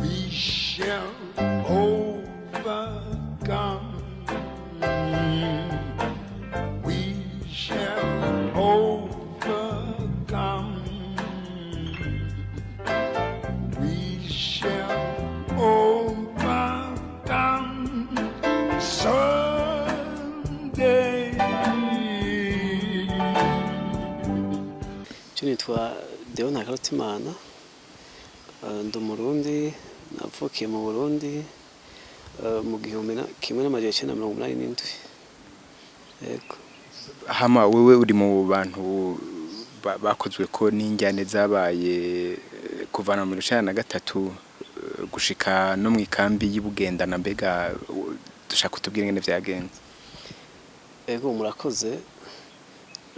we shall overcome. We shall overcome. We shall overcome someday. Je nitwa Déo Ntakarutimana, ndi Umurundi, navukiye mu Burundi mu 1987. Yego. Hama wewe uri mu bantu bakozwe ko n'injyane zabaye kuvana mu 2003 gushika no mu ikambi y'Ibugendana, mbega dushaka kutubwira ingene vyagenze? Yego, murakoze.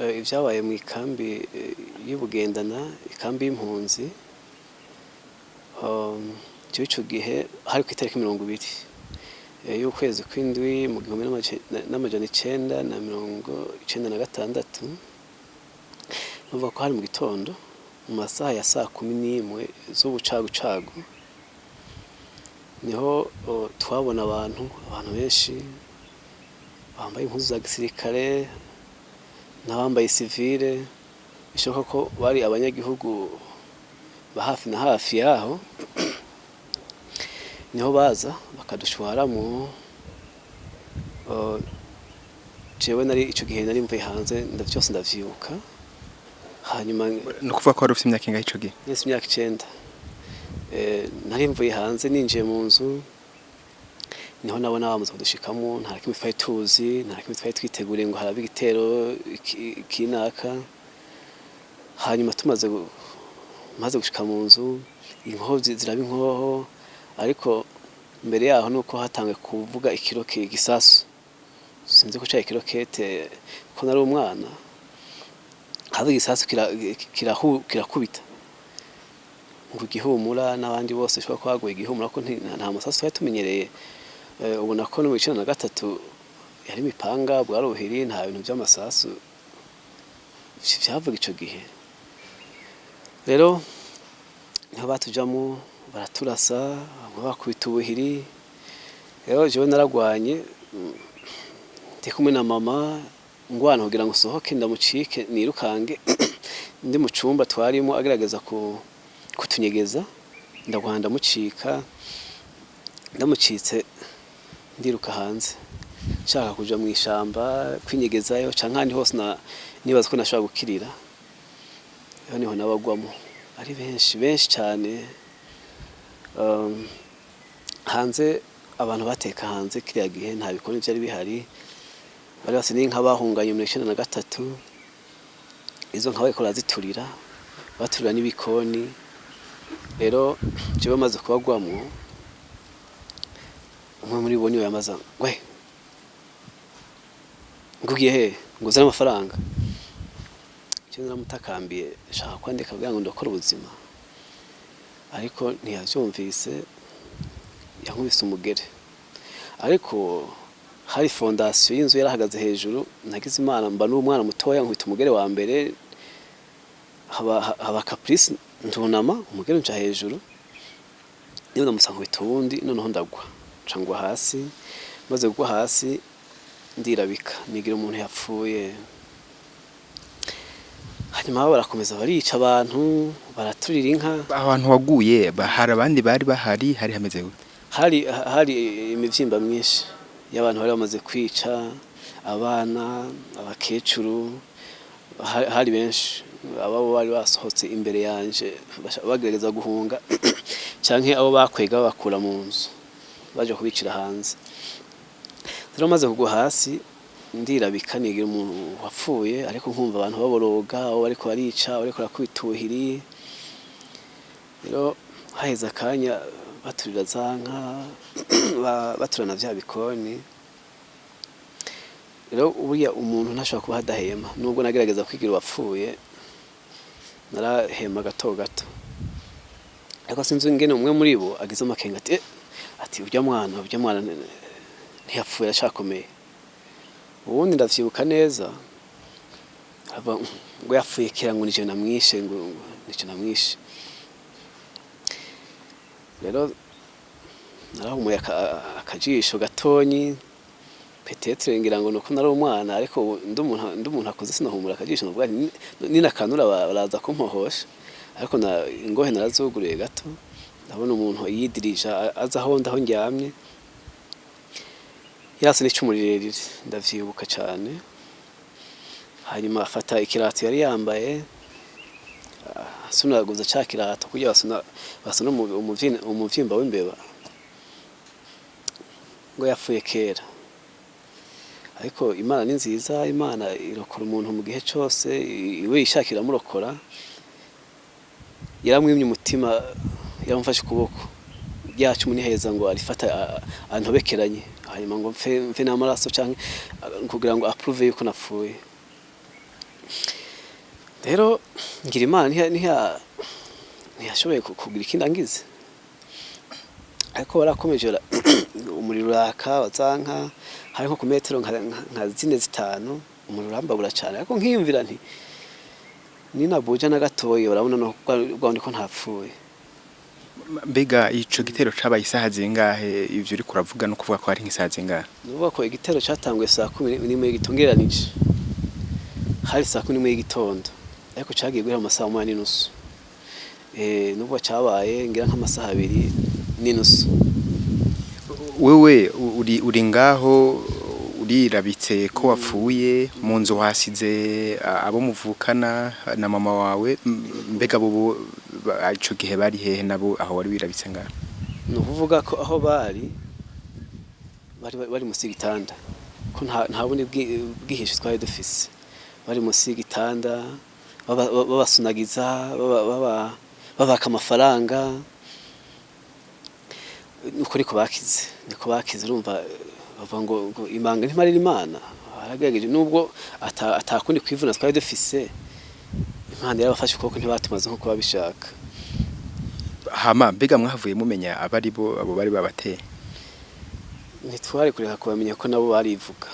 Ibyabaye mu ikambi y'Ibugendana, ikambi y'impunzi, cyo gihe hari ku itariki 20 y'ukwezi kw'indwi mu 1996. Numva ko hari mu gitondo mu masaha ya 11 z'ubucagucagu, niho twabona abantu benshi bambaye impuzu za gisirikare n'abambaye civile, bishoboka ko bari abanyagihugu ba hafi na hafi yaho. Niho baza bakadushwaramo. Jewe nari ico gihe nari mvuye hanze, ndavyose ndavyibuka. Hanyuma no kuvuga ko wari ufite imyaka ingahe ico gihe? Yes, imyaka 9. Nari mvuye hanze ninjiye mu nzu, niho nabona bamaze kudushikamo, nta kimwe twari tuzi, nta kimwe twari twiteguriye ngo harabe igitero kinaka. Hanyuma maze gushika mu nzu, inkoho ziraba inkoho, ariko mbere yaho nuko hatangiye kuvuga igisasu. Sinzi ko cyari kirokete, ko nari umwana. Haza igisasu kirakubita ngo igihumura, n'abandi bose shobora kwaguye igihumura ko nta masasu twari tumenyereye. Ubona ko no mu 2003 yari imipanga, bwaruhiri, nta bintu by'amasasu vyavuga ico gihe. Rero niho batujamo baraturasa, bakubita ubuhiri. Rero jewe naragwanye, ndi kumwe na mama, ngwana kugira ngo sohoke ndamucike nirukange. Ndi mu cumba twarimo agerageza kutunyegeza, ndagwana ndamucika. Ndamucitse ndiruka hanze, nshaka kuja mu ishamba kwinyegezayo canke ahandi hose nibaza ko nashobora gukirira. Rero niho nabagwamo ari benshi cyane. Hanze abantu bateka hanze kiriya gihe nta bikoni byari bihari, bari base n'inka bahunganye mu 2003. Izo nka bariko baraziturira, baturira n'ibikoni. Rero jewe maze kubagwamo, umwe muri bo niwe yamaza ngwe ngugiye he, nguzana amafaranga. Cyo naramutakambiye, shaka kwandika kugira ngo ndokora ubuzima, ariko ntiyavyumvise, yankubise umugere. Ariko hari fondation y'inzu yarahagaze hejuru, nagize Imana mba n'umwana mutoya, nkubita umugere wa mbere, haba caprice, ndunama umugere nca hejuru, niyo ndamusankubita uwundi, noneho ndagwa cangwa hasi. Maze kugwa hasi ndirabika, nigira umuntu yapfuye. Hanyuma barakomeza barica abantu, baraturira inka. Abantu waguye hari abandi bari bahari, hari hameze gute? Hari imivyimba myinshi y'abantu bari bamaze kwica, abana, abakecuru, hari benshi. Abo bari basohotse imbere yanje bagerageza guhunga, canke abo bakwega bakura mu nzu baje kubicira hanze. Rero maze kugwa hasi ndirabika, nigira umuntu wapfuye, ariko nkumva abantu baboroga, abo bariko barica, bariko barakubita ubuhiri. Rero haheze akanya baturira za nka, baturana vya bikoni. Rero uburya umuntu ntashobora kuba hadahema, nubwo nagerageza kwigira wapfuye, narahema gato gato. Ariko sinzi ingene umwe muri bo agize amakenga ati urya mwana ntiyapfuye, acakomeye. Ubundi ndavyibuka neza, ngo yapfuye kera, ngo nije namwishe. Rero narahumuye akajisho gatonyi petetre ngira ngo nuko nari umwana ariko ndumuntu akoze sinahumura akajisho nubwo ninakanura baraza kumpohosha ariko ingohe narazuguriye gato ndabona umuntu yidirija aza aho ndaho ndyamye yase n'icumu rirerire ndavyibuka cyane hanyuma afata ikirato yari yambaye sunaguza ca kirato kugira basuna umuvyimba w'imbeba ngo yapfuye kera ariko Imana ni nziza Imana irokora umuntu mu gihe cyose iwe yishakira murokora yaramwimye umutima yaramfashe ukuboko yacu muni heza ngo arifata antobekeranye hanyuma ngo mfe n'amaraso canke kugira ngo approve yuko napfuye rero ngira Imana ntiyashoboye kugira ikindi angize ariko barakomeje umuriro uraka wazanka hari nko ku metero nka zine zitanu umuriro urambabura cyane ariko nkiyumvira nti ninabuja na gatoyi urabona no rwandi ko ntapfuye. Mbega ico gitero cabaye isaha zingahe ivyo uri kuravuga no kuvuga ko ari nk'isaha zingahe? Nuvuga ko igitero catanguye saa 11 y'igitongeranije hari saa 11 y'igitondo ariko cagiye guhera amasaha 8:30 nubwo cabaye ngira nk'amasaha 2:30. Wewe uri ngaho urirabitse ko wapfuye mu nzu wasize abo muvukana na mama wawe mbega bo ico gihe bari hehe nabo aho wari wirabitse ngaho? Nukuvuga ko aho bari musi y'igitanda ko nta bundi bwihishe twari dufise bari musi y'igitanda babasunagiza babaka amafaranga nuko niko bakize urumva bavuga ngo imanga ntimarira Imana baragerageje nubwo atakundi kwivuna twari dufise Imana yarabafashe kuko ntibatumaze nko babishaka. Hama mbega mwahavuye mumenya abo bari babateye? Ntitwari kureka kubamenya ko nabo barivuga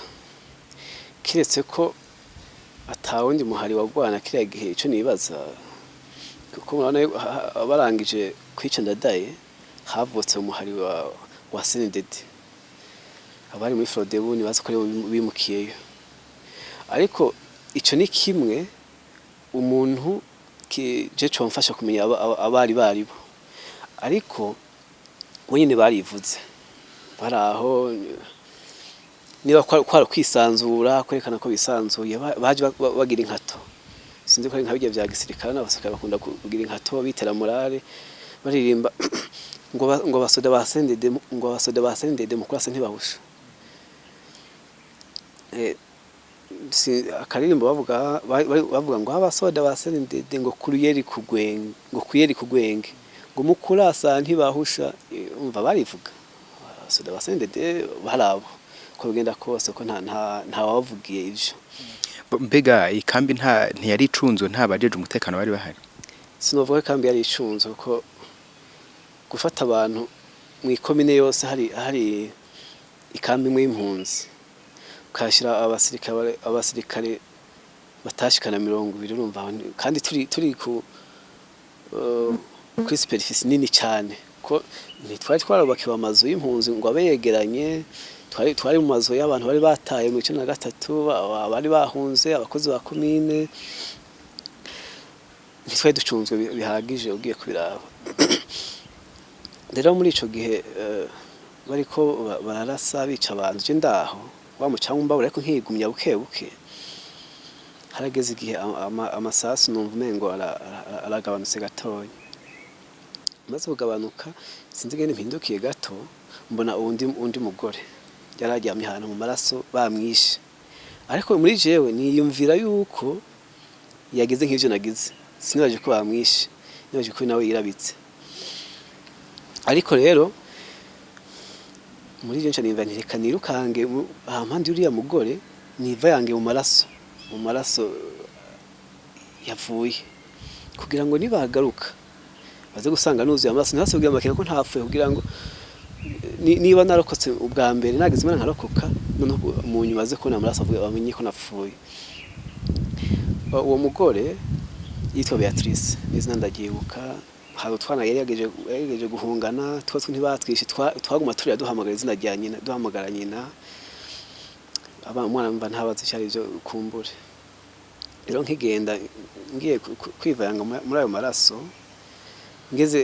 kiretse ko atawundi muhari wagwana kiriya gihe ico nibaza kuko murabona barangije kwica ndadaye havutse umuhari wa Senedede abari muri Frodebu ni bazi ko bimukiyeyo ariko ico ni kimwe umuntu je cyo mfasha kumenya abari baribo ariko wenyine barivuze baraho niba kwara kwisanzura kwerekana ko bisanzuye baje bagira inkato sinzi ko ari nkabije bya gisirikare n'abasirikare bakunda kugira inkato bitera morale baririmba ngo basoda basendede mu kurasa ntibahusha akaririmbo bavuga ngo abasoda basendede ngo kuyeri kugwenge ngo mukurasa ntibahusha umva barivuga abasoda basendede barabo ko bigenda kose ko nta wavugiye ivyo. Mbega ikambi ntiyari icunzo nta bajeje umutekano bari bahari? Sinovuga ikambi yari icunzo ko gufata abantu mu ikomine yose hari ikambi mu impunzi ukashira abasirikare batashikana 200 urumva kandi turi ku superficie nini cyane ko ntitwari twarabakiwe amazu y'impunzi ngo abeyegeranye twari mu mazu y'abantu bari bataye mu 13 abari bahunze abakozi ba komine ntitwari ducunzwe bihagije ugiye kubiraba. Rero muri ico gihe bariko bararasa bica abantu je ndaho wamucanga mbabura ariko nkigumya bukebuke harageze igihe amasasu numva umengo aragabanutse gatoya maze kugabanuka sinzi gene mpindukiye gato mbona undi mugore yararyamye ahantu mu maraso bamwishe ariko muri jewe niyumvira yuko yageze nk'ivyo nagize sinibaje ko bamwishe nibaje ko nawe yirabitse ariko rero muri jenshi nimva ntireka nirukange ahampande uriya mugore niva yange mu maraso yavuye kugira ngo nibagaruka baze gusanga nuzuye amaraso ntibasubwiye amakira ko ntapfuye kugira ngo niba narokotse ubwa mbere nagize imana nkarokoka none mu nyuma ze ko namaraso avuye bamenye ko napfuye. Uwo mugore yitwa Beatrice n'izina ndagibuka hari utwana yagejeje guhungana twose ntibatwishe twaguma turi duhamagara izina rya nyina duhamagara nyina umwana mba ntabazi cyari byo kumbure rero nkigenda ngiye kwivanga muri ayo maraso ngeze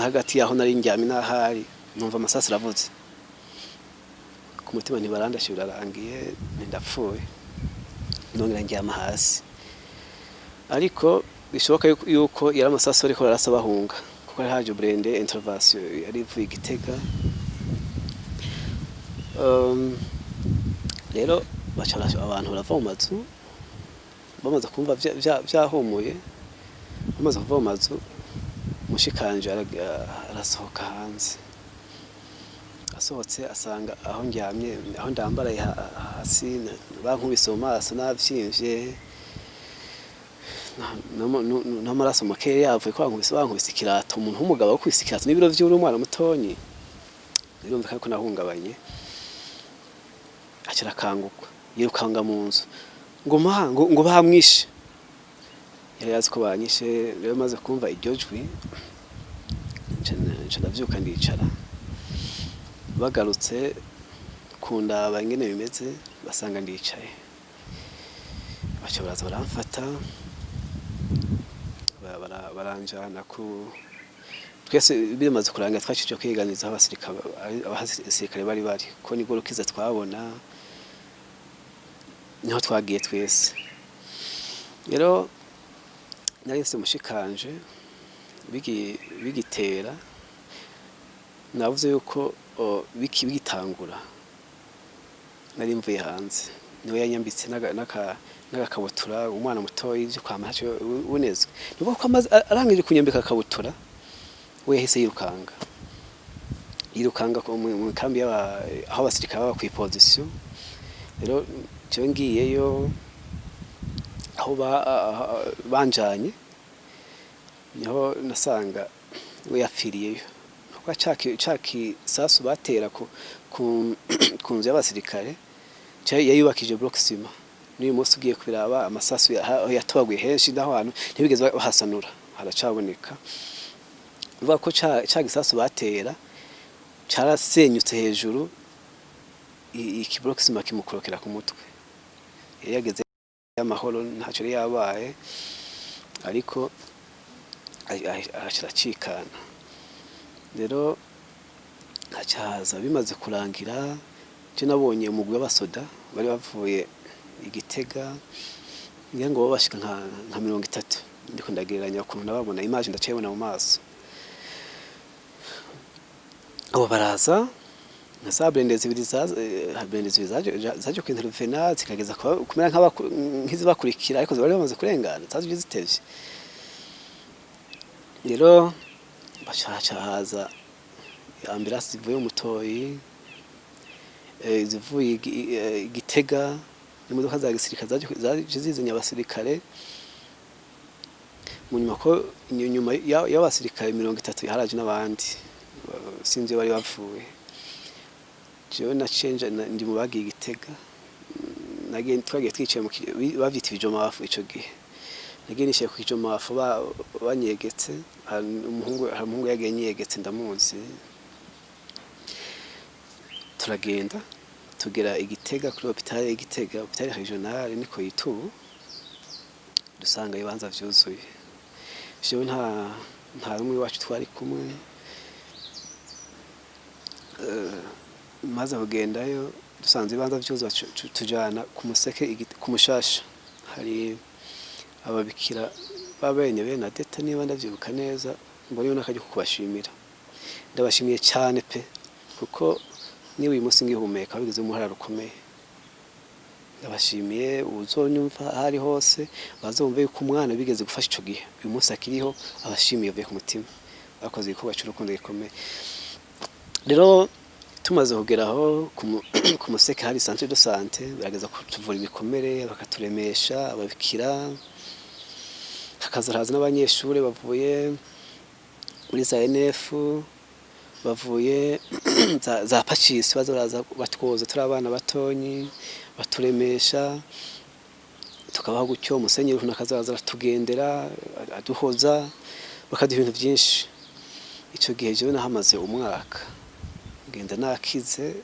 hagati yaho nari njyamye nahari numva amasasi aravuze ku mutima ntibarandashira arangiye ndapfuye nongera njyama hasi ariko bishoboka yuko yari amasasu ariko arasa bahunga kuko ari haje burende intervention yari ivuye Gitega rero bacara abantu barava mu mazu bamaze kumva byahumuye bamaze kuva mu mazu mushikanje arasohoka hanze asohotse asanga aho njyamye aho ndambaraye hasi bankubise mu maso navyimvye n'amaraso make yavuye ko bankubise ikirato umuntu w'umugabo wo kwisa ikirato n'ibiro vy'uri umwana mutonyi birumvikana ko nahungabanye akira kanguka yirukanga mu nzu ngo bamwishe yari yazi ko banyishe rero maze kumva iryo jwi nca ndavyuka ndicara bagarutse kundaba ingene bimeze basanga ndicaye baca baraza baramfata baranjana ku twese bimaze kuranga twacije kwiganiza abasirikare bari ko nigorokiza twabona niho twagiye twese rero nari se mushikanje bigitera navuze yuko bigitangura nari mvuye hanze niwe yanyambitse n'agakabutura umwana mutoyi byo kwa macho unezwe nuko ko arangije kunyambika akabutura we yahise yirukanga mu kambi aho abasirikare baba ku position rero cyo ngiyeyo aho banjanye niho nasanga we yapfiriyeyo nuko caki sasu batera ku nzu y'abasirikare yayubakije block sima n'uyu munsi ugiye kubiraba amasasu yatobaguye henshi ndaho hantu ntibigeze bahasanura haracaboneka bivuga ko gisasu batera carasenyutse hejuru iki block sima kimukorokera ku mutwe yageze amahoro ntacyo yabaye ariko aracikana rero hacaza bimaze kurangira je nabonye umugwi w'abasoda bari bavuye Igitega ngira ngo bashika nka 30 ndiko ndagereranya ukuntu nababona image ndacayibona mu maso abo baraza na sabrendezi zaje kwintervena zikageza kumera nk'izibakurikira ariko bari bamaze kurengana zaje zitevye rero bacahaza ambulance zivuye umutoyi zivuye Gitega imodoka za gisirikare zaje zizanye abasirikare mu nyuma y'abasirikare 30 haraje n'abandi sinzi bari bavuye jewe na change ndi mu bagiye Gitega nagiye twagiye twicaye mu bavyita ibijoma bafu ico gihe nagiye nishiye ku kijoma bafu banyegetse umuhungu yagiye nyegetse ndamuzi turagenda tugera Igitega kuri hôpital y'Igitega hôpital regional niko yitubu dusanga ibanza vyuzuye jewe nta rumwe wacu twari kumwe maze kugendayo dusanze ibanza vyuzuye tujana ku museke ku mushasha hari ababikira babenye Bernadette niba ndavyibuka neza mbone nakaje kubashimira ndabashimiye cyane pe kuko niwe uyu munsi ngihumeka bigize umuhara rukomeye ndabashimiye uzonyumva hari hose bazumve yuko umwana bigeze gufasha ico gihe uyu munsi akiriho abashimiye vuye ku mutima bakoze igikorwa cy'urukundo gikomeye rero tumaze kugeraho ku museke hari centre de santé barageza kutuvura ibikomere bakaturemesha ababikira hakazahaza n'abanyeshuri bavuye muri za NF bavuye za pachisi bazoraza batwoza turi abana batonyi baturemesha tukabaho gutyo musenyeri nakazaza tugendera aduhoza bakaduha ibintu byinshi. Icyo gihe jewe nahamaze umwaka ngenda nakize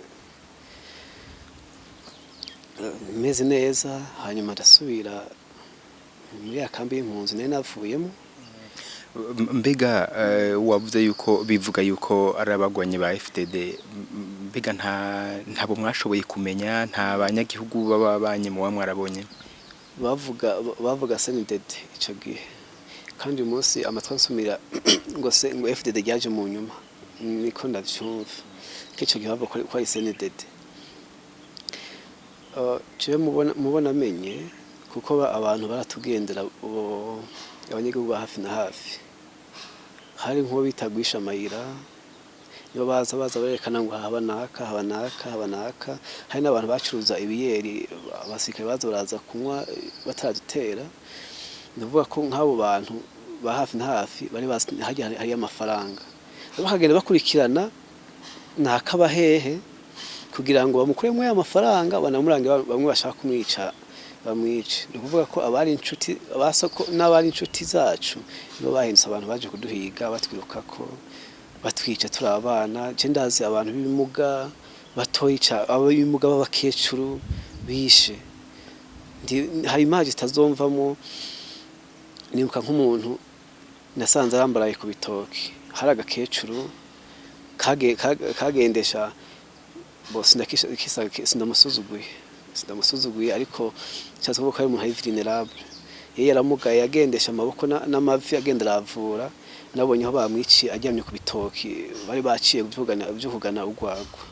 meze neza, hanyuma ndasubira muri akambi y'impunzi nari navuyemo. Mbega wavuze yuko bivuga yuko ari abagwanye ba FDD, mbega ntabo mwashoboye kumenya, nta banyagihugu baba banye mu mwarabonye? bavuga senidede icyo gihe, kandi uyu munsi amatwi ansumira ngo FDD ryaje mu nyuma, niko ndabyumva ko icyo gihe bavuga ko ari senidede. jewe mubona amenye kuko abantu baratugendera, abanyagihugu ba hafi na hafi, hari nk'uwo bita Gwishamayira, nibo baza barerekana ngo haba naka. Hari n'abantu bacuruza ibiyeri, abasirikare baraza kunywa bataradutera. Ndavuga ko nk'abo bantu ba hafi na hafi bari hari amafaranga, bakagenda bakurikirana nakabahehe kugira ngo bamukuremo ya mafaranga, banamurange bamwe bashaka kumwica bamwice. Ni ukuvuga ko abari inshuti abasoko n'abari inshuti zacu nibo bahindutse abantu baje kuduhiga, batwirukako batwica turi abana. Je ndazi abantu b'ibimuga batoyica, abimuga b'abakecuru bishe. Hari imaji tazomvamo. Nibuka nk'umuntu nasanze arambaraye ku bitoki, hari agakecuru kagendesha bose sindamusuzuguye, ariko cyatse ko ari umuntu ari vulnerable. Yaramugaye agendesha amaboko n'amavi agenda aravura. Nabonye aho bamwiciye aryamye ku bitoki, bari baciye by'ukugana urwagwa.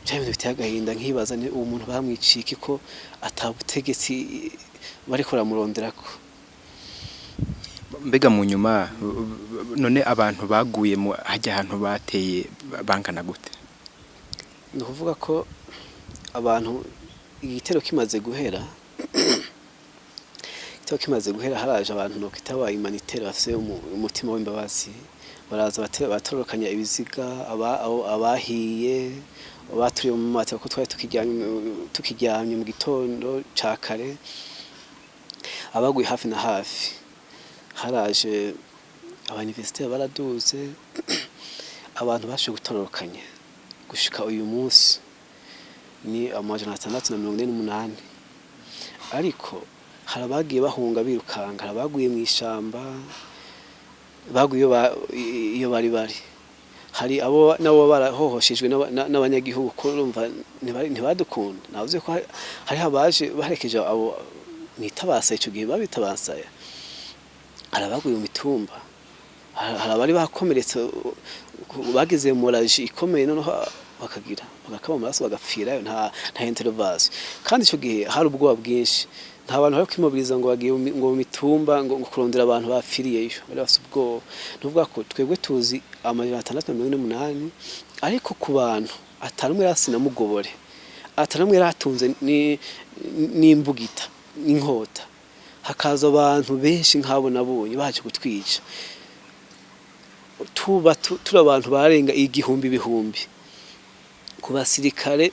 Cyane ibintu biteye agahinda, nkibaza ni uwo muntu bamwiciye iki ko atabutegetsi bari kuramuronderako. Mbega mu nyuma none abantu baguye mu hajya ahantu bateye bangana gute? Ni ukuvuga ko abantu igitero kimaze guhera haraje abantu no kitaba humanitaire bafise umutima w'imbabazi, baraza batorokanya ibiziga, abahiye baturiye mu mate ko twari tukiryamye mu gitondo ca kare. Abaguye hafi na hafi haraje abaniversite baraduze, abantu bashe gutorokanya gushika uyu munsi ni 648. Ariko harabagiye bahunga birukanga, harabaguye mu ishamba, baguye iyo bari hari abo nabo barahohoshejwe n'abanyagihugu ko urumva ntibadukunda. Navuze ko hari abaje baherekeje abo nitabasa, icyo gihe babitabasaya, harabaguye mu mitumba, harabari bakomeretse bagize moraji ikomeye, noneho bagakama amaraso bagapfirayo, nta intervention. Kandi icyo gihe hari ubwoba bwinshi, nta bantu bari kwimobiliza ngo bagiye ngo mu mitumba ngo kurondera abantu bapfiriyeyo, bari bafite ubwoba. Nuvuga ko twebwe tuzi 648, ariko ku bantu atarumwe rasina mugobore, atarumwe ratunze n'imbugita n'inkota, hakaza abantu benshi nk'abo nabonye baje kutwica. Turi abantu barenga ibihumbi ku basirikare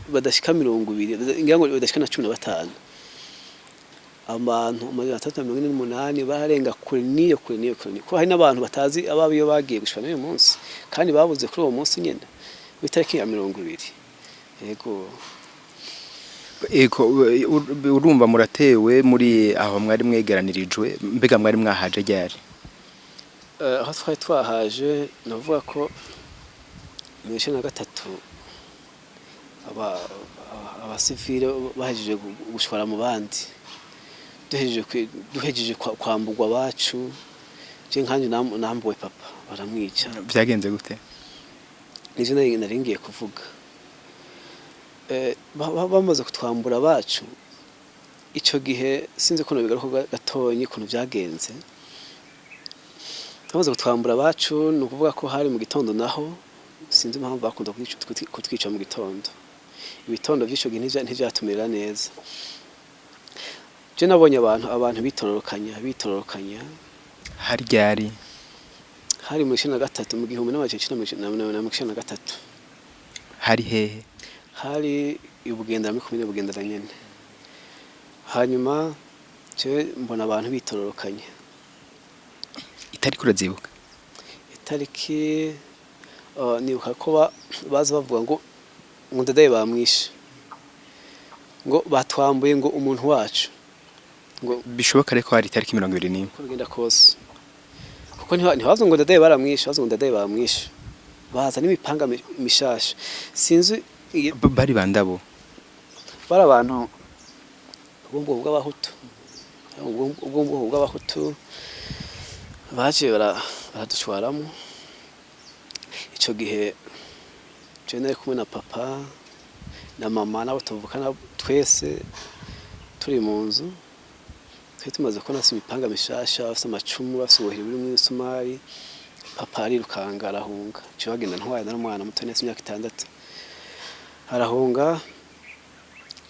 badashika 200, ngira ngo badashika na 15. Abantu 648 barenga kure niyo. Ko hari n'abantu batazi ababiyo bagiye gushika n'uyu munsi, kandi babuze kuri uwo munsi nyene w'itariki ya 20. Eko urumva muratewe muri aho mwari mwegeranirijwe, mbega mwari mwahaje ryari? Aho twari twahaje navuga ko mu 2023 abasivile bahejeje gushwara mu bandi, duhejeje kwambugwa bacu. Je nkanje nambuwe papa baramwica. Byagenze gute? Nivyo naringiye kuvuga. Bamaze kutwambura bacu, icyo gihe sinzi ko bigaruka gatonyi kuntu byagenze. Bamaze kutwambura bacu, ni ukuvuga ko hari mu gitondo, naho sinzi impamvu bakunda kutwica mu gitondo. Ibitondo by'icyo gihe ntivyatumira neza. Je nabonye abantu bitororokanya. Hari ryari? Hari mu 2023, mu 1923. Hari hehe? Hari Bugendana, muri komine Bugendana nyene. Hanyuma je mbona abantu bitororokanya. itariki urazibuka? Itariki nibuka ko baza bavuga ngo Ndadaye bamwishe, ngo batwambuye ngo umuntu wacu, ngo bishoboka reko hari itariki 21 ko bigenda kose, kuko ntibavuze ngo Ndadaye baramwishe, bavuze ngo Ndadaye bamwishe, baza n'imipanga mishasha. Sinzi bari bandabo, bari abantu ubwo bw'abahutu, ubwo bw'abahutu baje baradushwaramo. Ico gihe je nari kumwe na papa na mama nabo tuvukana twese turi mu nzu, twari tumaze kubona imipanga mishasha, bafite amacumu, bafite ubuhiri burimo imisumari. Papa arirukanga arahunga, cyo bagenda ntwaye n'umwana muto nese imyaka 6, arahunga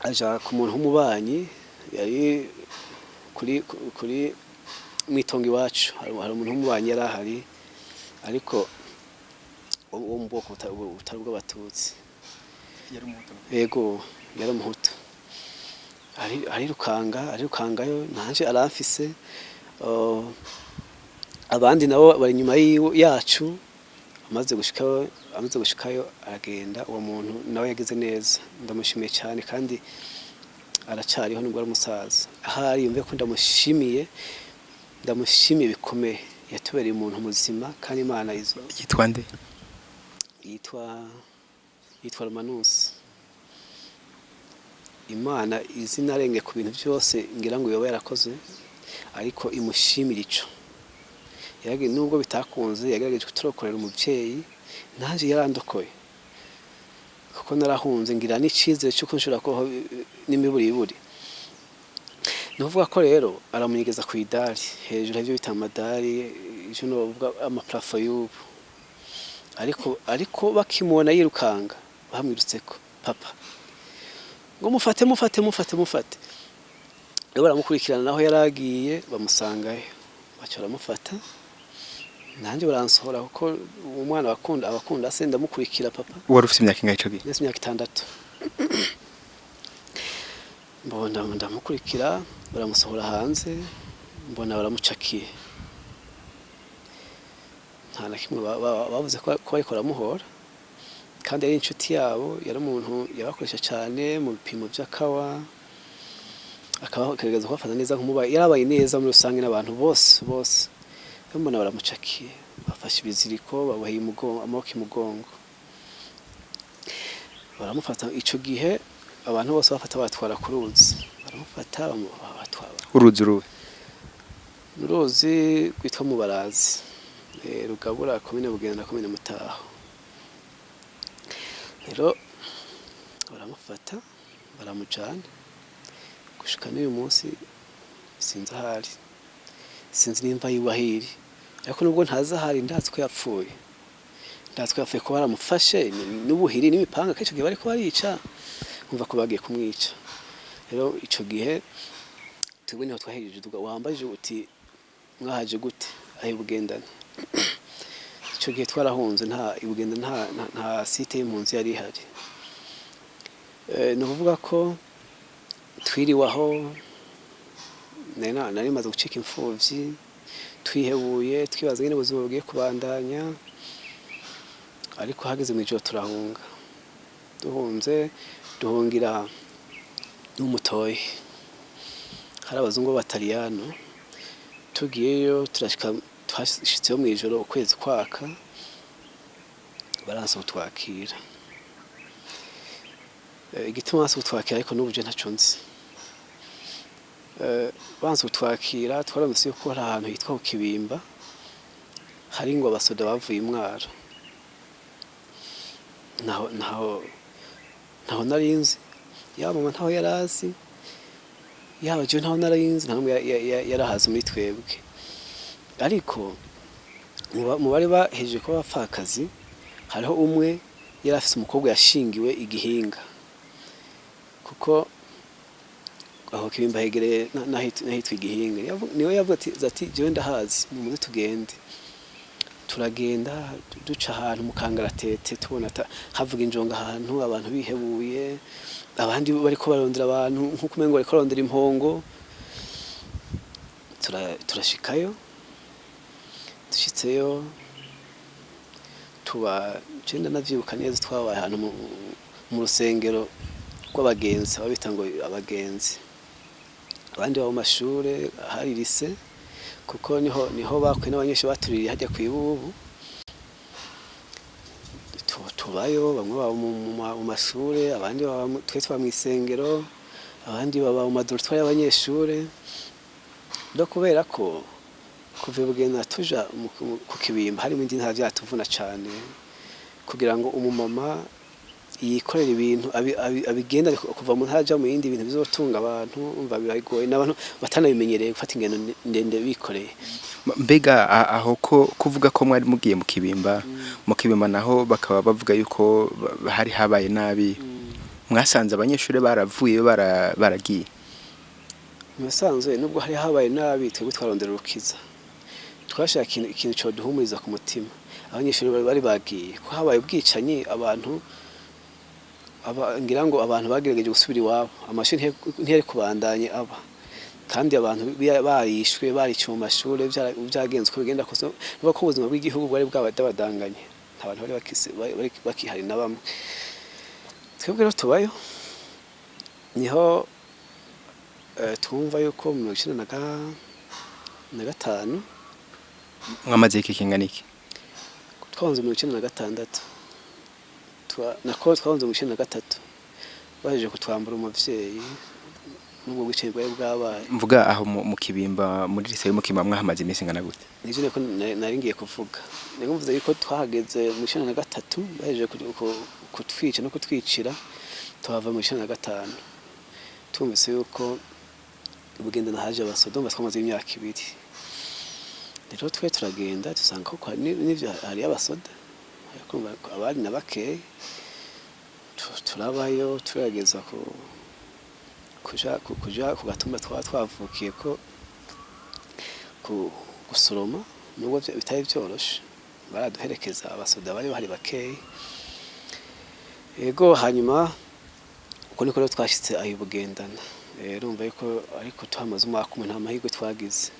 aja ku muntu w'umubanyi yari kuri mwitongo iwacu. Hari umuntu w'umubanyi yari ahari, ariko uwo mu bwoko butari bw'abatutsi, yego yari umuhutu. Arirukangayo nanje aramfise, abandi nabo bari nyuma yacu. Amaze gushikayo aragenda. Uwo muntu nawe yagize neza, ndamushimiye cyane, kandi aracariho nubwo ari umusaza. Ahari yumve ko ndamushimiye bikomeye, yatubereye umuntu muzima kandi Imana izo. Yitwa nde? Yitwa Romanusi. Imana izina renge ku bintu byose ngira ngo yoba yarakoze, ariko imushimira ico. Nubwo bitakunze yagerageje kuturokorera umuvyeyi, nanje yarandokoye, kuko narahunze ngira n'icizere cyuko nshobora ko n'imiburiburi. Nuvuga ko rero aramunyegeza ku idari hejuru, y'ibyo bita amadari, icyo novuga amaplafo y'ubu. Ariko bakimubona yirukanga, bamwirutseko papa ngo mufate. Rero baramukurikirana naho yaragiye, bamusangayo, baca baramufata. Nanjye baransohora kuko umwana abakunda se, ndamukurikira papa. Wari ufite imyaka ingahe ico gihe? Nese imyaka 6. Mbona ndamukurikira, baramusohora hanze, mbona baramucakiye. Nta na kimwe bavuze ko bariko baramuhora, kandi yari inshuti yabo, yari umuntu yabakoresha cyane mu bipimo by'akawa, akagerageza kubafata neza nk'umubaye. Yarabaye neza muri rusange n'abantu bose. Mbona baramucakiye, bafashe ibiziriko, baboheye amaboko imugongo, baramufata. Ico gihe abantu bose bafata batwara ku ruzi, baramufata batwara. Uruzi rwitwa Mubarazi, rugabura komine Bugendana komine Mutaho. Rero baramufata baramujana, gushika n'uyu munsi sinzi ahari, sinzi nimba yiwahiri, ariko nubwo ntaza ahari ndazi ko yapfuye. Ko baramufashe n'ubuhiri n'imipanga, kenshi gihe bariko barica, umva ko bagiye kumwica. Rero ico gihe twebwe niho twahejeje, wambaje uti mwahaje gute? Ayo Bugendana. Ico gihe twarahunze, nta Bugendana nta site y'impunzi yari ihari. Ni ukuvuga ko twiriwaho, nari maze gucika imfuvyi, twihebuye, twibaza ngene ubuzima bugiye kubandanya. Ariko hageze mu ijoro turahunga, duhungira n'umutoyi. Hari abazungu b'Abataliyano, tugiyeyo twashitseyo mu ijoro, ukwezi kwaka, baranse kutwakira. Igituma banse kutwakira ariko n'ubu je ntaco nzi. Banse kutwakira, twaramutse yuko hari ahantu hitwa ku Kibimba, hari ngo abasoda bavuye Imwaro. Ntaho narinzi, yaba mama ntaho yarazi, yaba je ntaho narinzi, nta numwe yarahazi muri twebwe. Ariko mu bari bahejeje kuba abapfakazi, hariho umwe yari afise umukobwa yashingiwe Igihinga, kuko aho Kibimba hegereye n'ahitwa Igihinga. Niwe yavuga ati jewe ndahazi, muze tugende. Turagenda duca ahantu mu Kangaratete, tubona havuga injonga ahantu, abantu bihebuye, abandi bariko barondera abantu nkuko umengo bariko barondera impongo. Turashikayo, dushitseyo tuba cenda navyibuka neza twabaye ahantu mu rusengero rw'abagenzi ababita ngo abagenzi abandi baba mu mashure hari lise kuko niho bakwe n'abanyeshuri batuririye hajya kwibubu tubayo bamwe baba mu mashure abandi baba twe twa mw'isengero abandi baba mu madortoir y'abanyeshure no kubera ko kuva Bugenda tuja ku Kibimba hari ibindi nta vyatuvuna cane kugira ngo umumama yikorera ibintu abigenda kuva mu ntaja mu yindi bintu bizotunga abantu umva bibagoye n'abantu batanabimenyereye gufata ingendo ndende bikoreye. Mbega aho ko kuvuga ko mwari mugiye mu Kibimba naho bakaba bavuga yuko hari habaye nabi mwasanze abanyeshuri baravuye baragiye musanzwe nubwo hari habaye nabi twebwe twarondera urukiza twashaka ikintu cyo duhumuriza ku mutima abanyeshuri bari bagiye ko habaye ubwicanyi abantu ngira ngo abantu bagerageje gusubira iwabo amashuri ntiyari kubandanye aba kandi abantu barishwe bariciwe mu mashuri byagenze uko bigenda kose nuko ubuzima bw'igihugu bwari bwabadanganye abantu bari bakihari na bamwe twebwe rero tubayo niho twumva yuko mu 1995 mwamaze iki kingana iki twahunze mu 1996 twahunze mu 1993 baje kutwambura umuvyeyi nubwo bwicaye bwabaye mvuga aho mu Kibimba muri lise yo mu Kibimba mwahamaze iminsi ngana gute nivyo niko nari ngiye kuvuga niko mvuze yuko twahageze mu 1993 baje kutwica no kutwicira tuhava mu 1995 tumvise yuko Bugenda nahaje abasodoma twamaze imyaka 2 rero twe turagenda dusanga ko n'ivyo hari abasoda kumva abari nabake turabayo turageza kuja ku gatumba twavukiye ko gusoroma nubwo bitari byoroshe baraduherekeza abasoda bari bahari bake ego hanyuma uko niko rero twashitse Ayo Bugendana urumva yuko ariko tuhamaze umwaka umwe nta mahirwe twagize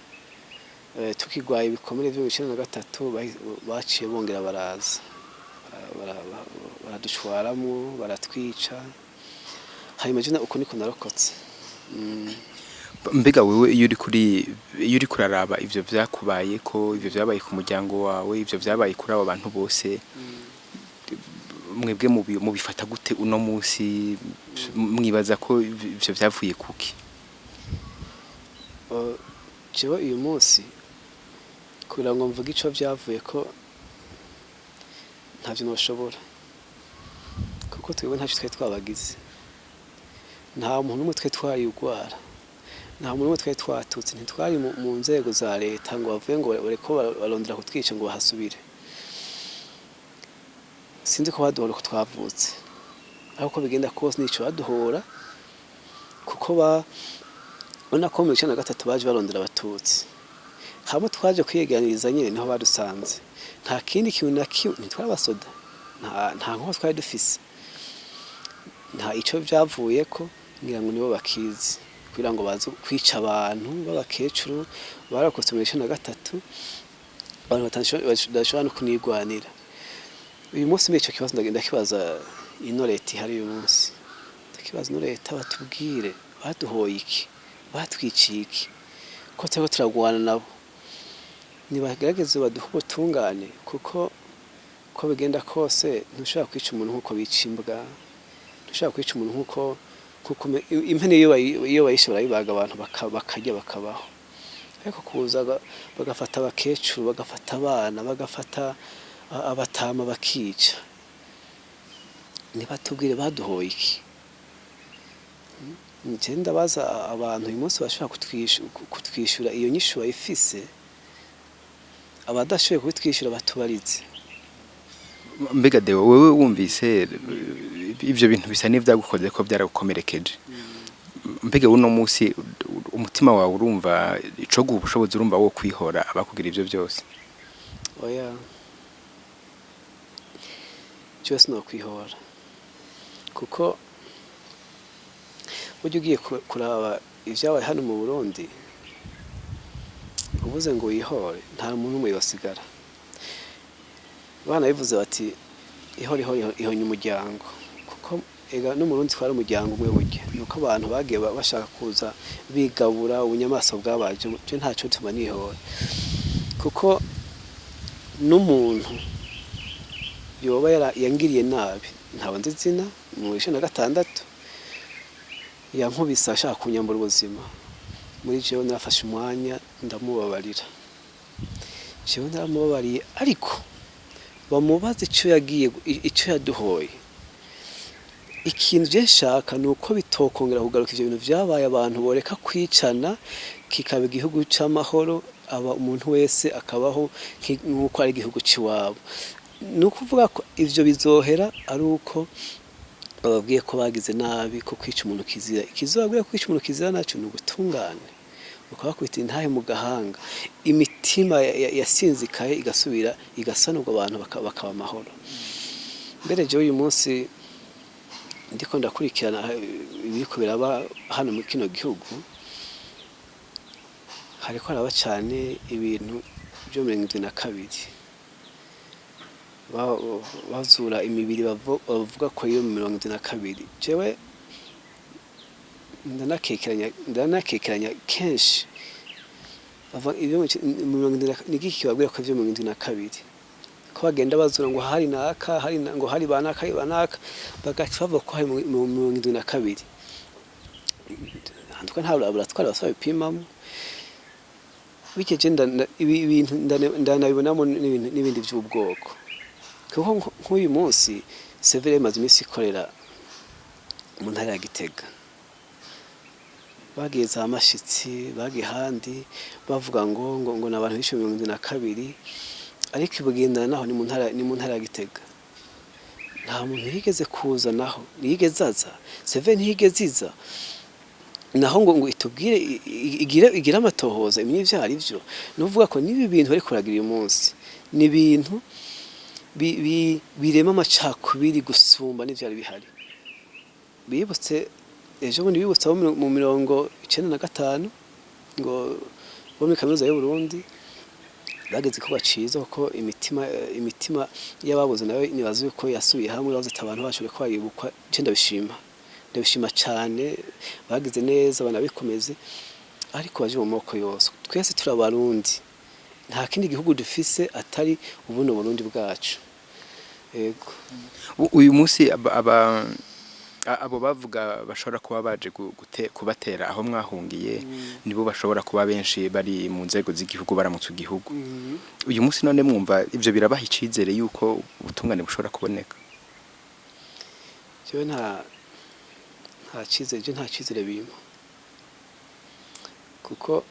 tukigwaye ibikomere byo 1993 baciye bongera baraza baradushwaramo baratwica hanyuma jina uko niko narokotse mbega wewe iyo uri kuraraba ivyo vyakubaye ko ivyo vyabaye ku muryango wawe ivyo vyabaye kuri abo bantu bose mwebwe mubifata gute uno munsi mwibaza ko ivyo vyavuye kuki jewe uyu munsi kugira ngo mvuge ico vyavuye ko ntavyo noshobora kuko twebwe ntacyo twari twabagize nta muntu umwe twari twayugwara nta muntu umwe twari twatutse ntitwari mu nzego za leta ngo bavuye ngo bareko barondera kutwica ngo bahasubire sinzi ko baduhora ko twavutse ariko bigenda kose nico baduhora kuko ubona ko mu 1993 baje barondera abatutsi habo twaje kwiyeganiriza nyine niho badusanze nta kindi kintu na kimwe ntitwabasoda nta nko twari dufise nta ico byavuye ko ngira ngo nibo bakizi kugira ngo baze kwica abantu b'abakecuru barakotse mu 1993 abantu batashobora no kunigwanira uyu munsi mbico kibazo ndagenda kibaza ino leta hari uyu munsi ndakibaza ino leta batubwire baduhoye iki batwiciye iki ko turiko turagwana nabo nibagerageze baduha ubutungane kuko ko bigenda kose ntushobora kwica umuntu nkuko bica imbwa ntushobora kwica umuntu nkuko impene iyo bayishe barayibaga abantu bakarya bakabaho ariko kuza bagafata abakecuru bagafata abana bagafata abatama bakica nibatubwire baduhoye iki ngenda baza abantu uyu munsi bashobora kutwishyura iyo nyishu bayifise abadashoboye kubitwishyura batubarize mbega Déo wewe wumvise ivyo bintu bisa n'ivyagukoze ko byaragukomerekeje mbega uno munsi umutima wawe urumva ico gubushobozi urumva wo kwihora abakugira ivyo byose oya cyose no kwihora kuko buryo ugiye kuraba ivyabaye hano mu Burundi uvuze ngo wihore nta muntu umwe yosigara. Bana bivuze bati ihore ihonye umuryango, kuko ega no mu Burundi twari umuryango umwe burya, nuko abantu bagiye bashaka kuza bigabura ubunyamaso bwabaje, je ntaco tuma nihora, kuko n'umuntu yoba yangiriye nabi ntawe nzi izina mu 16 yankubise ashaka kunyambura ubuzima, muri jewe narafashe umwanya ndamubabarira, jewe naramubabariye, ariko bamubaza icyo yaduhoye. Ikintu je nshaka nuko bitokongera kugaruka ivyo bintu vyabaye, abantu boreka kwicana, kikaba igihugu c'amahoro, aba umuntu wese akabaho nk'uko ari igihugu ciwabo. Nukuvuga ko ivyo bizohera ari uko bababwiye ko bagize nabi, ko kwica umuntu kizira. Ikizobabwira kwica umuntu kizira naco ni ugutungane, ukabakubita intahe mu gahanga, imitima yasinzikaye igasubira igasanurwa, abantu bakaba amahoro. Mbere jewe uyu munsi ndiko ndakurikirana ibiriko biraba hano mu kino gihugu, hariko haraba cane ibintu byo 72 bazura imibiri bavuga ko iyo 72. Jewe ndanakekeranya kenshi bava ibyo nigiki kibabwira ko ivyo 72 ko bagenda bazura ngo hari naka, ngo hari banaka, bagaca bavuga ko hari mu 72. Handuka nta laboratoire basaba bipimamo, bikeje ibintu ndanabibonamo n'ibindi by'ubwoko, kuko nk'uyu munsi severe maze imisi ikorera mu ntara ya Gitega, bagiye za Mashitsi, bagiye handi bavuga ngo nabantu bishe 72, ariko Bugendana naho ni mu ntara ya Gitega, nta muntu yigeze kuza, naho yigeze aza severe ntiyigeze iza, naho ngo itubwire igira amatohoza imenye ivyo ari byo. Nuvuga ko nibi bintu bari kuragira uyu munsi ni ibintu birema amacakubiri gusumba n'ivyo ari bihari. Bibutse ejo bundi bibutse mu 95 ngo bo muri kaminuza y'u Burundi bageze ko baciza ko imitima y'ababuze nayo nibaze ko yasubiye hamwe, bavuze abantu bashobore kwayibukwa. Je ndabishima cyane, bagize neza banabikomeze, ariko baje mu moko yose. Twese turabarundi, nta kindi gihugu dufise atari ubuno Burundi bwacu. Yego uyu munsi abo bavuga bashobora kuba baje kubatera aho mwahungiye, nibo bashobora kuba benshi bari mu nzego z'igihugu baramutse igihugu. Uyu munsi none mwumva ivyo birabaha icizere yuko ubutungane bushobora kuboneka? Jewe nta cizere bimpa, kuko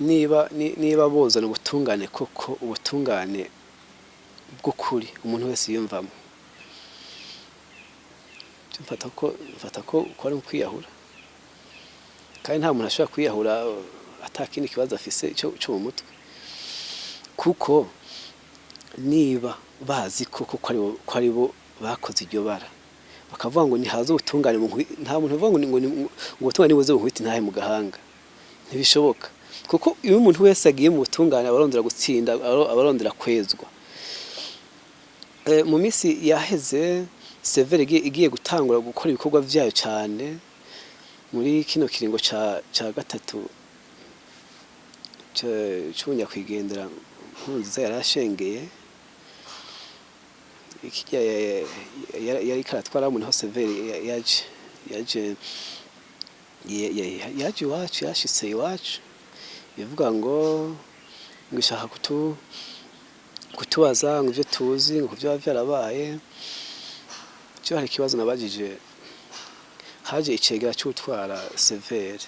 niba bozana ubutungane, koko ubutungane bw'ukuri umuntu wese yumvamo, mfata ko ari ukwiyahura, kandi nta muntu ashobora kwiyahura atakindi kibazo afise cyo mu mutwe, kuko niba bazi koko ko ari bo bakoze iryo bara, bakavuga ngo nihaze ubutungane, nta muntu uvuga ngo ubutungane buze buhwite ntahe mu gahanga, ntibishoboka. Kuko iyo umuntu wese agiye mu butungane abarondera gutsinda, abarondera kwezwa. Mu misi yaheze severe igiye gutangura gukora ibikorwa vyayo cyane muri kino kiringo ca gatatu cy'ubunya kwigendera nkunziza yarashengeye, yari karatwara umuntu hose severe yaje iwacu, yashitse iwacu, bivuga ngo ishaka kutubaza ngo ivyo tuzi ngo byo byarabaye. Cyo hari ikibazo nabajije, haje icegera cy'utwara severe,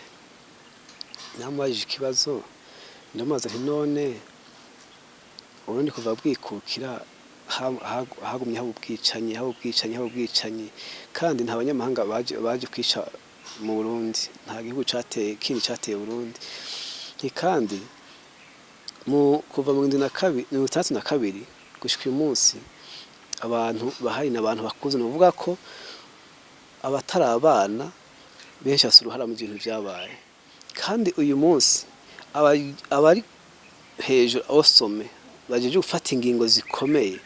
namubajije ikibazo, ndamaze nti none urundi kuva bwikukira hagumye haba ubwicanyi, kandi nta banyamahanga baje kwica mu Burundi, nta gihugu cateye Burundi. Kandi kuva mu 1962 gushika uyu munsi abantu bahari n'abantu bakuze, nuvuga ko abatari abana benshi basuruhara mu bintu byabaye. Kandi uyu munsi abari hejuru osome bajeje gufata ingingo zikomeye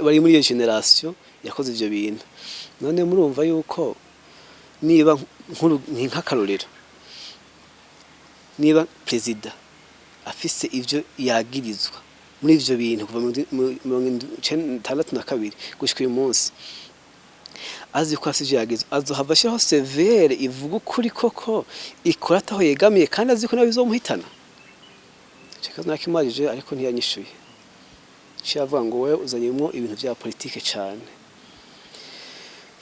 bari muri iyo generation yakoze ivyo bintu. None murumva yuko niba nk'akarorero, niba perezida afise ivyo yagirizwa muri ivyo bintu kuva mu 1962 gushika uyu munsi, azi ko afise ivyo yagirizwa, azohava ashiraho severe ivuga ukuri koko ikora ataho yegamiye kandi azi ko nawe bizomuhitana. Ceka nakimajije ariko ntiyanyishuye. Shavuga ngo wewe uzanyemo ibintu vya politike cyane.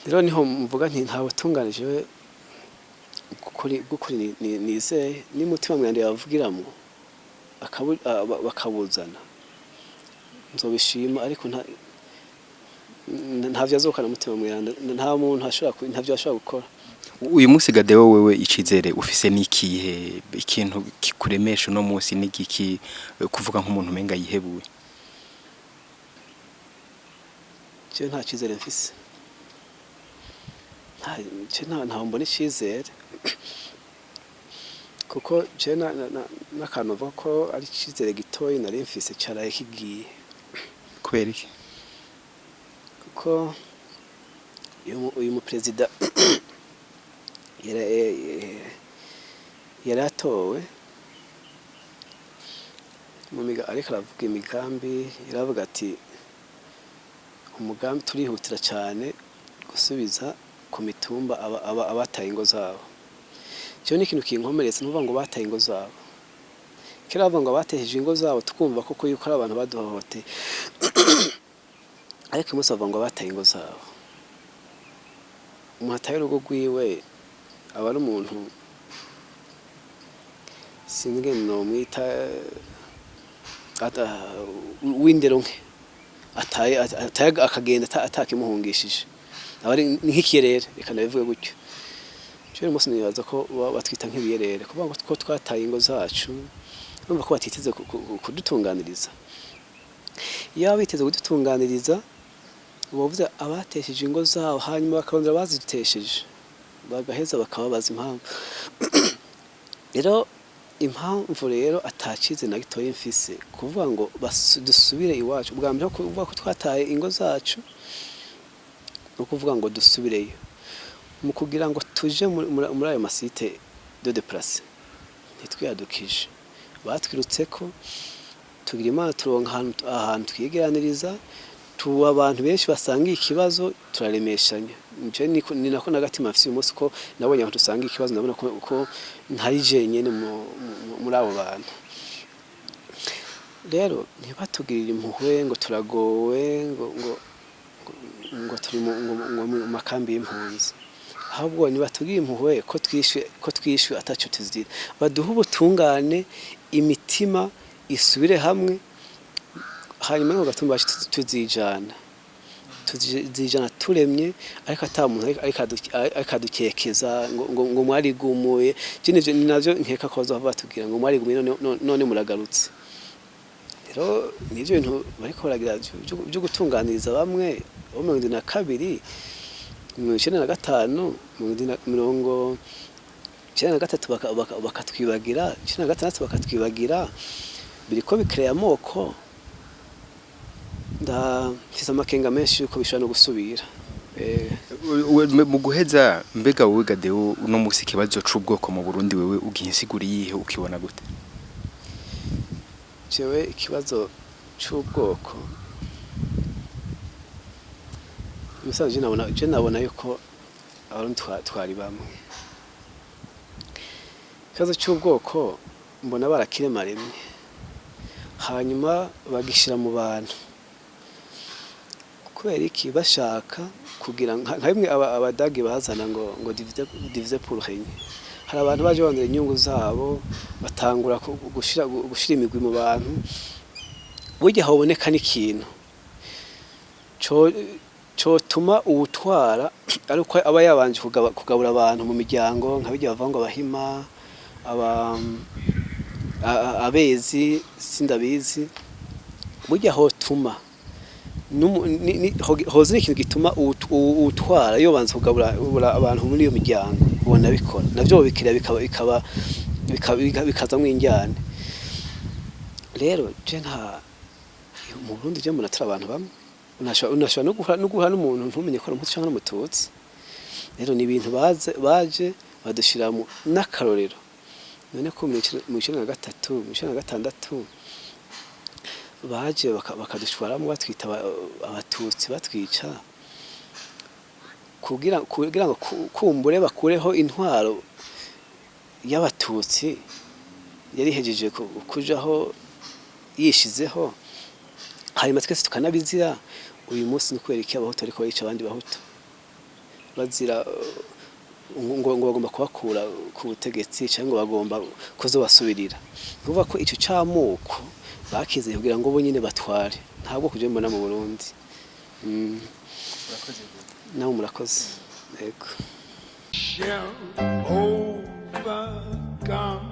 Rero niho mvuga nti ntawe tunganije gukuri nizeye n'umutima mwende yavugiramo bakabuzana, nzobishima ariko ntavyo azokana umutima mwende, nta muntu ntavyo ashobora gukora. Uyu munsi Déo wewe icizere ufise nikihe, ikintu kikuremesha no munsi n'igiki kuvuga nk'umuntu menga yihebuwe? Je nta cizere mfise, nta mbona icizere kuko je n'akantu uvuga ko ari icizere gitoyi nari mfise cyaraye kigiye. Kubera iki? Kuko uyu mu president yaratowe ariko aravuga imigambi, yaravuga ati umugambi turihutira cyane gusubiza ku mitumba abataye ingo zabo. Cyo ni ikintu kinkomeretse, nuvuga ngo bataye ingo zabo. Kera bavuga ngo bateheje ingo zabo tukumva koko yuko ari abantu baduhohote, ariko umunsi bavuga ngo bataye ingo zabo. Umuntu ataye urugo rwiwe aba ari umuntu singe no mwita w'indero nke, ataye akagenda atakimuhungishije, abari nk'ikirere, reka nabivuge gutyo. Cyo umunsi nibaza ko batwita nk'ibiyerere, kuvuga ko twataye ingo zacu, numva ko batiteze kudutunganiriza. Iyo biteze kudutunganiriza ubavuze abatesheje ingo zabo, hanyuma bakabondera bazitesheje, bagaheza bakababaza impamvu. Rero impamvu rero atacize na gitoye mfise kuvuga ngo dusubire iwacu. Bwa mbere kuvuga ko twataye ingo zacu no kuvuga ngo dusubireyo, mu kugira ngo tuje muri ayo masite de déplacer ntitwiyadukije, batwirutse ko tugira Imana turonka ahantu twigeraniriza, tuba abantu benshi basangiye ikibazo turaremeshanya. Nje ni nako nagatima afise umunsi ko nabonye abantu tusangiye ikibazo, nabona ko ntari je nyene muri abo bantu. Rero ntibatugirira impuhwe ngo turagowe ngo turi mu makambi y'impunzi, ahubwo nibatugirira impuhwe ko twishwe ataco tuzira, baduha ubutungane, imitima isubire hamwe, hanyuma no gatumba tuzijana turemye, ariko atamuntu akadukekeza ngo mwari gumuye. Nivyo ninavyo nkeka ko bazova batubwira ngo mwari gumuye none muragarutse. Rero nivyo bintu bariko baragira byo gutunganiriza bamwe bo 2022 1995 1993 bakatwibagira 1996 bakatwibagira, biriko bikreya amoko. Mfise amakenga menshi yuko bishobora no gusubira. Mu guheza mbega wowe Déo uno munsi ikibazo c'ubwoko mu Burundi wewe ugihinsigura yihe, ukibona gute? Jewe ikibazo c'ubwoko musaje nabona yuko abantu twari bamwe. Ikibazo c'ubwoko mbona barakiremaremye, hanyuma bagishira mu bantu. Kubera iki bashaka kugira nka bimwe abadagi bazana ngo diviser pour régner. Hari abantu baje bandira inyungu zabo, batangura gushira imigwi mu bantu. Burya haboneka n'ikintu cyo tuma ubutwara ari uko aba yabanje kugabura abantu mu miryango, nka bijya bavanga abahima, abezi sindabizi. Burya hotuma hoze n'ikintu gituma utwara iyo banze kugabura abantu muri iyo miryango, ubona bikora navyo bikira bikaba bikazamwo injyane. Rero je nta mu Burundi je mbona turi abantu bamwe, unashobora no guha n'umuntu ntumenye ko ari umutu canke n'umututsi. Rero ni ibintu baje badushiramo n'akarorero. None ko mu 1996 baje bakadushwaramo batwita abatutsi batwica kugira ngo kumbure bakureho intwaro y'abatutsi yari hejeje kujaho yishizeho, hanyuma twese tukanabizira. Uyu munsi ni kubera iki abahutu ariko bayica abandi bahutu bazira ngo bagomba kubakura ku butegetsi cyangwa bagomba kuzobasubirira. Kuvuga ko ico camoko bakize kugira ngo bo nyine batware, ntabwo kuje mbona mu Burundi. Nawe murakoze. Yego. Shall overcome.